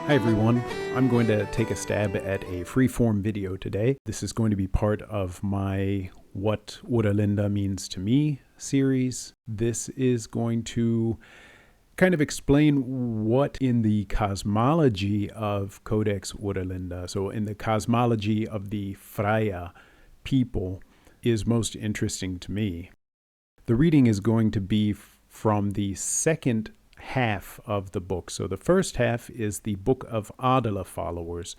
Hi everyone, I'm going to take a stab at a freeform video today. This is going to be part of my What Oera Linda Means to Me series. This is going to kind of explain what in the cosmology of Codex Oera Linda, so in the cosmology of the Freya people, is most interesting to me. The reading is going to be from the second half of the book. So the first half is the Book of Adela followers,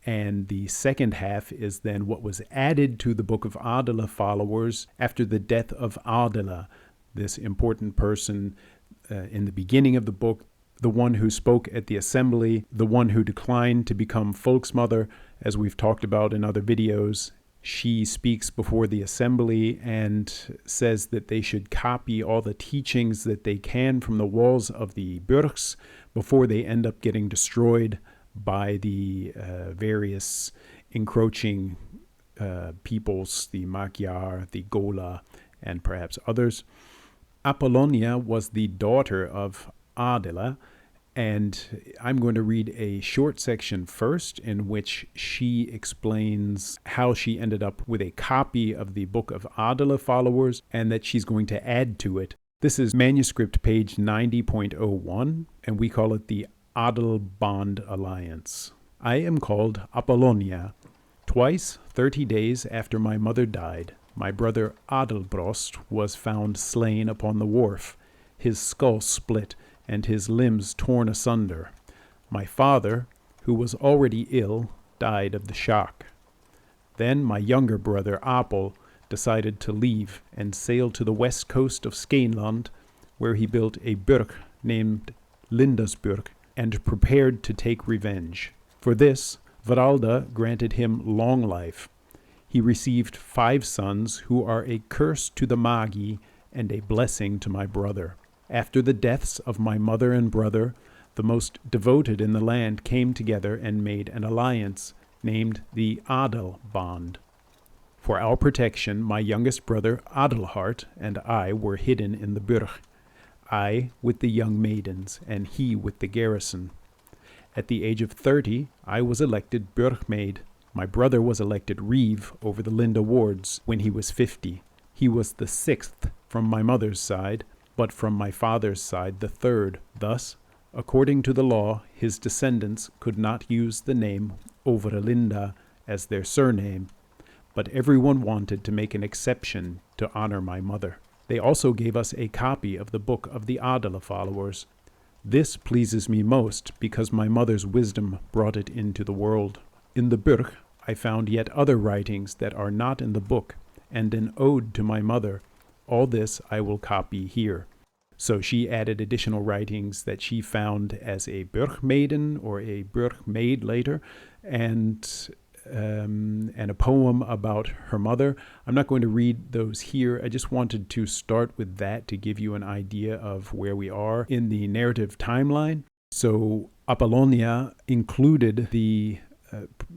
and the second half is then what was added to the Book of Adela followers after the death of Adela, this important person in the beginning of the book, the one who spoke at the assembly, the one who declined to become Volksmother, as we've talked about in other videos. She speaks before the assembly and says that they should copy all the teachings that they can from the walls of the burgs before they end up getting destroyed by the various encroaching peoples, the Magyar, the Gola, and perhaps others. Apollonia was the daughter of Adela, and I'm going to read a short section first in which she explains how she ended up with a copy of the Book of Adela followers and that she's going to add to it. This is manuscript page 90.01, and we call it the Adelbond Alliance. I am called Apollonia. Twice, 30 days after my mother died, my brother Adelbrost was found slain upon the wharf, his skull split, and his limbs torn asunder. My father, who was already ill, died of the shock. Then my younger brother Apel decided to leave and sail to the west coast of Skaneland, where he built a burg named Lindasburg and prepared to take revenge. For this, Varalda granted him long life. He received 5 sons who are a curse to the Magi and a blessing to my brother. After the deaths of my mother and brother, the most devoted in the land came together and made an alliance, named the Adelbond. For our protection, my youngest brother Adelhart and I were hidden in the burg, I with the young maidens, and he with the garrison. At the age of 30, I was elected burgmaid. My brother was elected reeve over the Linda wards when he was 50. He was the 6th from my mother's side, but from my father's side the 3rd. Thus, according to the law, his descendants could not use the name Oera Linda as their surname, but everyone wanted to make an exception to honor my mother. They also gave us a copy of the Book of the Adela followers. This pleases me most because my mother's wisdom brought it into the world. In the burg, I found yet other writings that are not in the book, and an ode to my mother. All this I will copy here. So she added additional writings that she found as a burgmaiden or a burgmaid later, and a poem about her mother. I'm not going to read those here. I just wanted to start with that to give you an idea of where we are in the narrative timeline. So Apollonia included the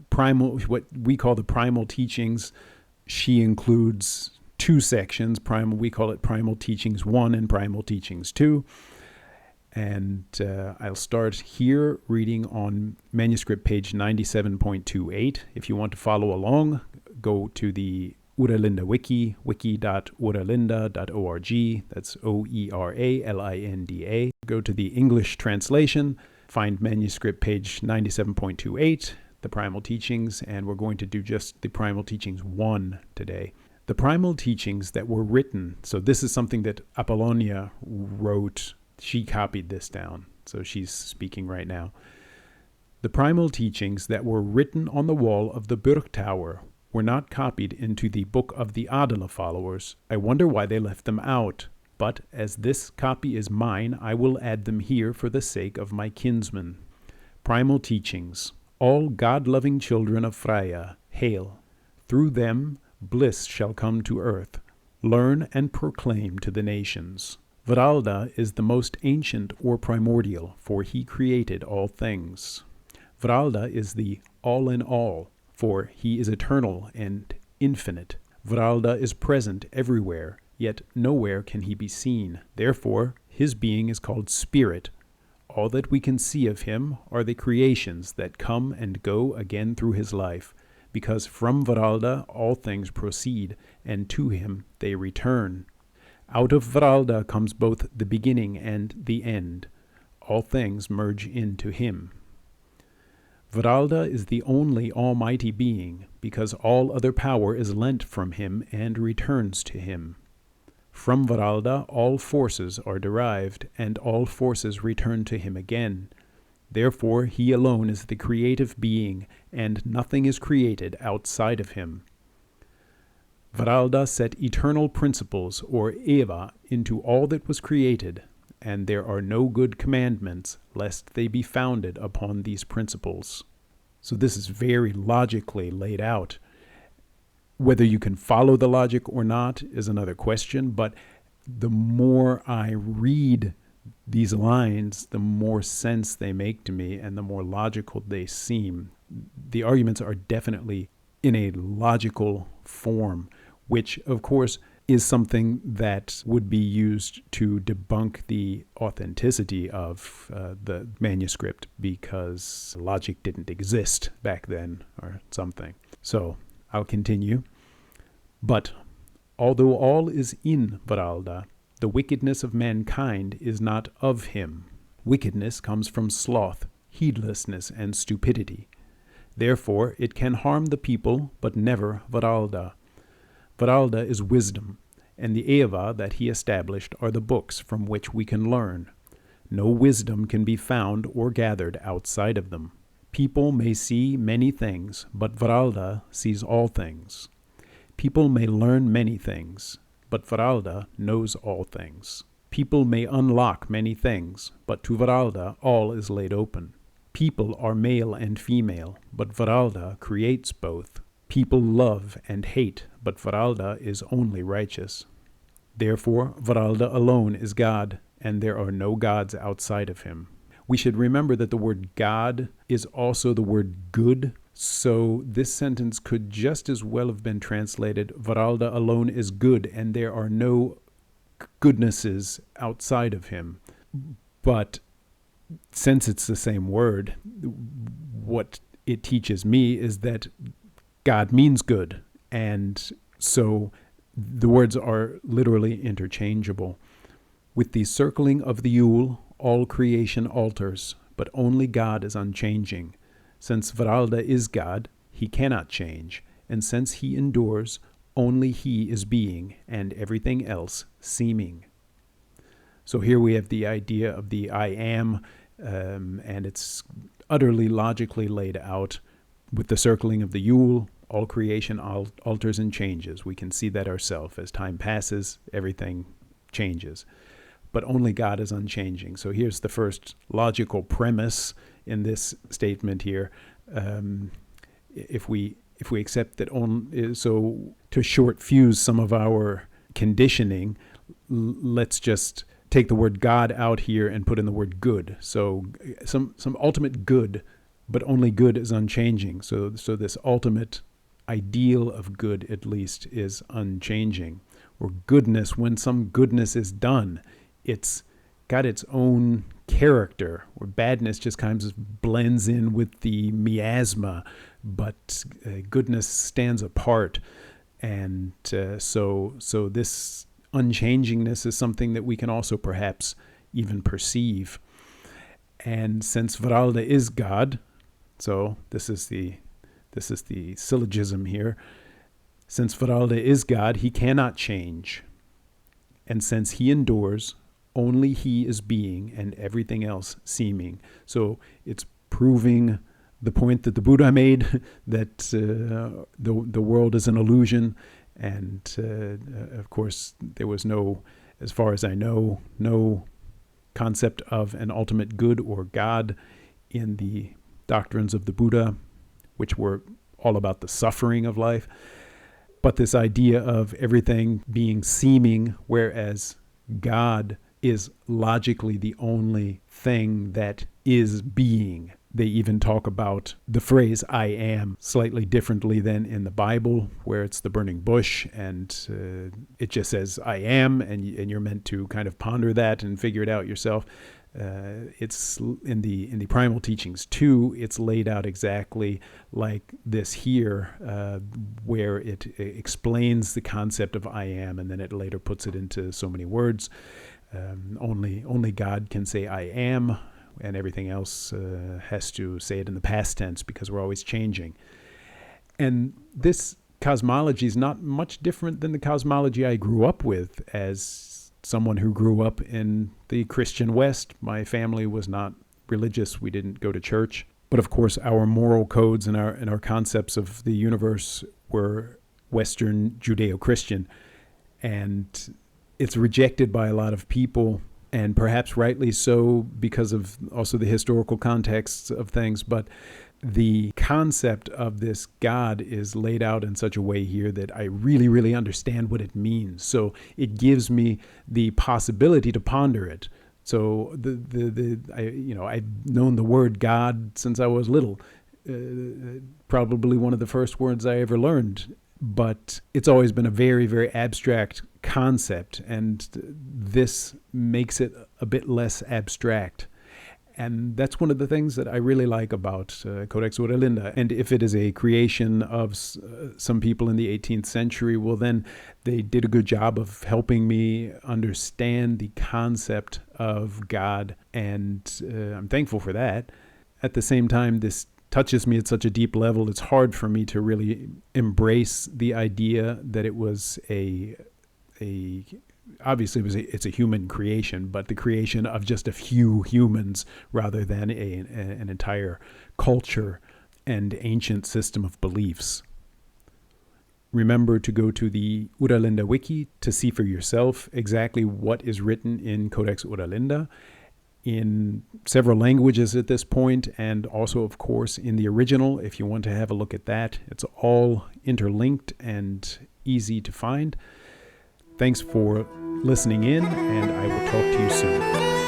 primal, what we call the primal teachings. She includes 2 sections, we call it Primal Teachings 1 and Primal Teachings 2. And I'll start here reading on manuscript page 97.28. If you want to follow along, go to the Oera Linda Wiki, wiki.oeralinda.org. That's OERALINDA. Go to the English translation, find manuscript page 97.28, the Primal Teachings, and we're going to do just the Primal Teachings 1 today. The primal teachings that were written, so this is something that Apollonia wrote. She copied this down, so she's speaking right now. The primal teachings that were written on the wall of the burg tower were not copied into the Book of the Adela followers. I wonder why they left them out. But as this copy is mine, I will add them here for the sake of my kinsmen. Primal teachings. All God-loving children of Freya, hail. Through them, bliss shall come to earth. Learn and proclaim to the nations. Varalda is the most ancient or primordial, for he created all things. Varalda is the all in all, for he is eternal and infinite. Varalda is present everywhere, yet nowhere can he be seen. Therefore, his being is called spirit. All that we can see of him are the creations that come and go again through his life, because from Varalda all things proceed, and to him they return. Out of Varalda comes both the beginning and the end. All things merge into him. Varalda is the only almighty being, because all other power is lent from him and returns to him. From Varalda all forces are derived, and all forces return to him again. Therefore he alone is the creative being, and nothing is created outside of him. Varalda set eternal principles, or Eva, into all that was created, and there are no good commandments, lest they be founded upon these principles. So this is very logically laid out. Whether you can follow the logic or not is another question, but the more I read these lines, the more sense they make to me and the more logical they seem. The arguments are definitely in a logical form, which, of course, is something that would be used to debunk the authenticity of the manuscript, because logic didn't exist back then or something. So I'll continue. But although all is in Varalda, the wickedness of mankind is not of him. Wickedness comes from sloth, heedlessness, and stupidity. Therefore it can harm the people, but never Varalda. Varalda is wisdom, and the Eva that he established are the books from which we can learn. No wisdom can be found or gathered outside of them. People may see many things, but Varalda sees all things. People may learn many things, but Varalda knows all things. People may unlock many things, but to Varalda all is laid open. People are male and female, but Varalda creates both. People love and hate, but Varalda is only righteous. Therefore, Varalda alone is God, and there are no gods outside of him. We should remember that the word God is also the word good, so this sentence could just as well have been translated, Varalda alone is good, and there are no goodnesses outside of him. But since it's the same word, what it teaches me is that God means good, and so the words are literally interchangeable. With the circling of the Yule, all creation alters, but only God is unchanging. Since Varalda is God, he cannot change, and since he endures, only he is being, and everything else seeming. So here we have the idea of the I am, and it's utterly logically laid out. With the circling of the Yule, all creation alters and changes. We can see that ourselves. As time passes, everything changes. But only God is unchanging. So here's the first logical premise in this statement here. If we accept that so to short fuse some of our conditioning, let's just take the word God out here and put in the word good. So some ultimate good, but only good is unchanging. So this ultimate ideal of good, at least, is unchanging. Or goodness, when some goodness is done, it's got its own character, or badness just kind of blends in with the miasma, but goodness stands apart. And so this unchangingness is something that we can also perhaps even perceive. And since Varalda is God, so this is the syllogism here. Since Varalda is God, he cannot change. And since he endures, only he is being and everything else seeming. So it's proving the point that the Buddha made, that the world is an illusion. And of course, there was no, as far as I know, no concept of an ultimate good or God in the doctrines of the Buddha, which were all about the suffering of life. But this idea of everything being seeming, whereas God is logically the only thing that is being. They even talk about the phrase I am slightly differently than in the Bible, where it's the burning bush and it just says I am, and you're meant to kind of ponder that and figure it out yourself. It's in the primal teachings too. It's laid out exactly like this here, where it explains the concept of I am, and then it later puts it into so many words. Only God can say I am, and everything else has to say it in the past tense because we're always changing. And this cosmology is not much different than the cosmology I grew up with as someone who grew up in the Christian West. My family was not religious. We didn't go to church. But of course, our moral codes and our concepts of the universe were Western Judeo-Christian. And it's rejected by a lot of people, and perhaps rightly so because of also the historical contexts of things. But the concept of this God is laid out in such a way here that I really, really understand what it means. So it gives me the possibility to ponder it. So I've known the word God since I was little. Probably one of the first words I ever learned. But it's always been a very, very abstract concept, and this makes it a bit less abstract. And that's one of the things that I really like about Codex Oera Linda. And if it is a creation of some people in the 18th century, well, then they did a good job of helping me understand the concept of God, and I'm thankful for that. At the same time, this touches me at such a deep level, it's hard for me to really embrace the idea that it was obviously it's a human creation, but the creation of just a few humans rather than an entire culture and ancient system of beliefs. Remember to go to the Oera Linda Wiki to see for yourself exactly what is written in Codex Oera Linda in several languages at this point, and also, of course, in the original if you want to have a look at that. It's all interlinked and easy to find. Thanks for listening in, and I will talk to you soon.